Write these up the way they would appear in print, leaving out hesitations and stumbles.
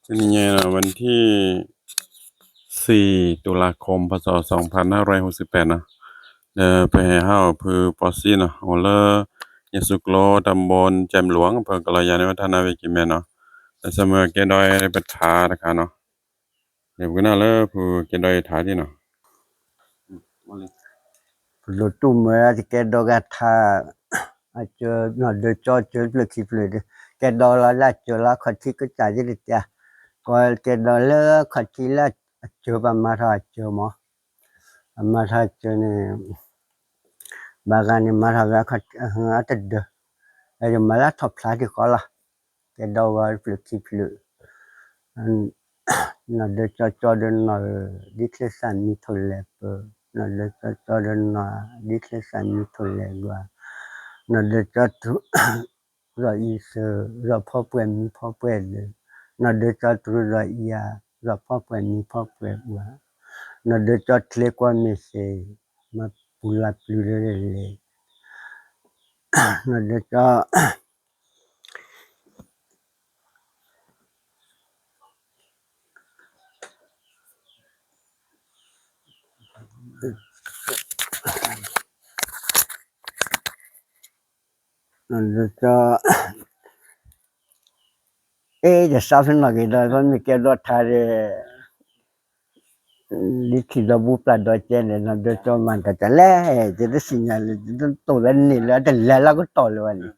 ทีนี้ไงล่ะวันที่4ตุลาคมพศ2568นะไปให้เฮาคือปอซี่เนาะโอเลยะสุกโลตำบลแจ่มหลวงอำเภอกะระยาในวัฒนาวิกิแม่นเนาะแต่เสมอแกดอยปัทานะคะเนาะเดี๋ยวก็น่าเลยผู้แกดอยทาที่เนาะlo tu me ke do ga tha a che no de cho che le ki ple de ke do la che la kha thi ka cha ji de ya ko ke do le kha thi la che ba ma tha che mo ma tha che ne bagan ni ma tha ga kha ha ta de e ma la thop la di ko la ke do wa ple ki ple no de cho de no di ke san ni thole pe no de cho de no di ke san ni thole gwa no de cho rồi is rồi pho quen mi pho quen nó de cho rồi ya rồi pho quen mi pho quen wa nó de cho tle qua mi se ma pula plure le nó de cho nó de choจะทราบถึงอะไรได้เพราะมีแกรถทาเรลิขิตบุปผาดอยเจนนะโดยจอมันก็จะแลจะได้สัญญาณจะโตแล้วนี่แล้วแต่แล้วก็โตเลยวันนี้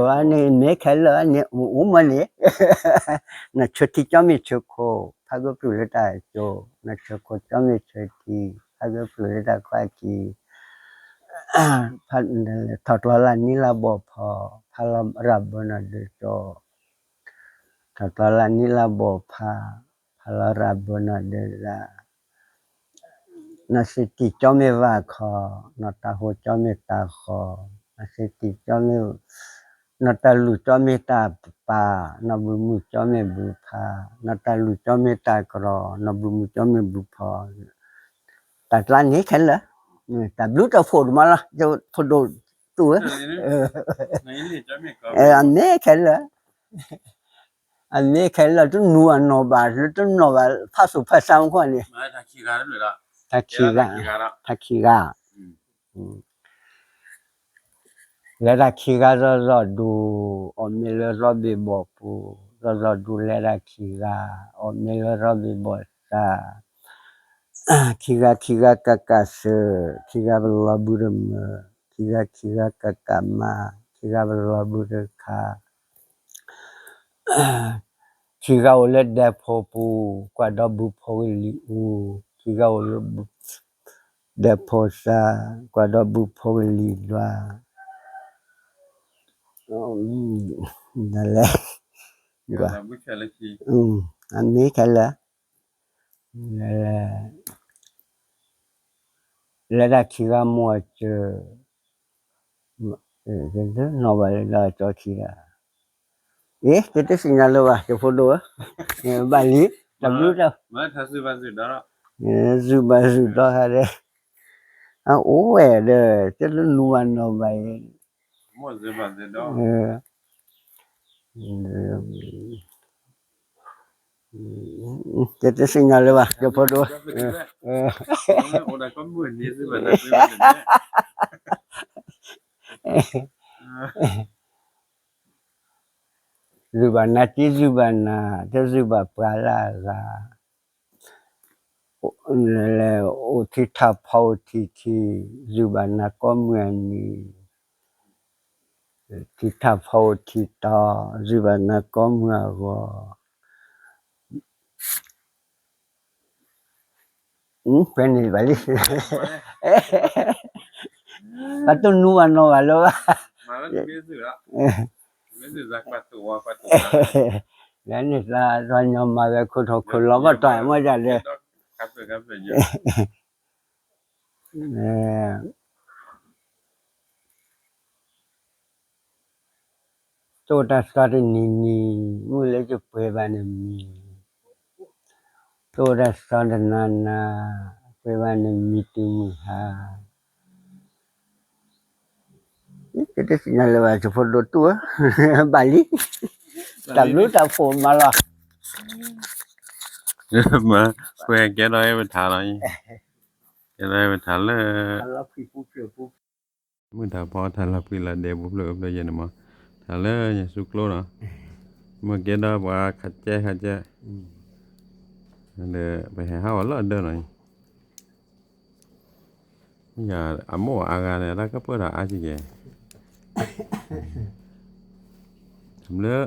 อันนี้ไม่แค่เลยอันนี้มันนี่นะชุดที่จะมีชุดโคถ้าก็ปลุกได้โจนะชุดโคจะมีชุดที่ถ้าก็ปลุกได้ควายที่พันถอดละนี่ละบ่พอพารับบนะโดยโจถอดละนี่ละบ่พารับบนะเดละนะสิติจะมีว่าคอนะตาโหจะมีตาคอนะสิติจะมีนะตาลุจะมีตาปานะบุมุจะมีบุพานะตาลุจะมีตากรอนะบุมุจะมีบุพอตัดละนี้แค่ละแต่บลูจะโฟดมาละจะโฟดตัวอันนี้แค่ละอันนี้แค่ละต้องนัวนอบาต้องนอบาภาษาภาษาคนนี่มาทาคีกาเลยล่ะทาคีกาแล้วทาคีการอดูอเมลรอบิบปูรอดูแล้วทาคีกาอเมลรอบิบซาคีกากะกะเสคีกาบลาบุรมคีกากะกะมาคีกาบลาบุรคาคีกาโอเลดะพอปูกว่าดอบุพอลิอูคีกาโอเลดะพอซากว่าดอบุพอลิดวานั่นแหละกว่าบุชะละคีอันนี้แค่ละนั่นแหละแล้วได้คีกามัวเจno vale la chochira que te señalo va que foto bali tabu ta ma thasu basu da zu da hare o de te lu an no bai mo ze ba ze da que te señalo va que foto oda con buen ni ze ba da Zubana ti zubana te zuba pala ga le o ti tha phau ti zubana ko mwen ni ti tha phau ti ta zubana ko mwa go pen ni bali patu nu ano alo ma la me zu la me zu za patu la ni la ro ma ve khu tho khu lo ba twa mo ja le ka pe ya Tota stare ni mule je prueba ne mi Tota stare nana prueba ne mi tu ha Kita sinyal lewat foto tu Bali. Tak lu tak phone malah. มาเพื่อแกได้ไปทานอะไรแกได้ไปทานเลย Kalau pipu pipu มื้อถ้าพอทานละปีละเดบุบเลยเลยยันมาทานเลยอย่าสุกโลเนาะมาแกได้ว่าขัดแจเด้ไปให้เฮาละเด้อหน่อยอย่าอะโมอากาเนี่ยละก็เปิดอาจิแกทำเลย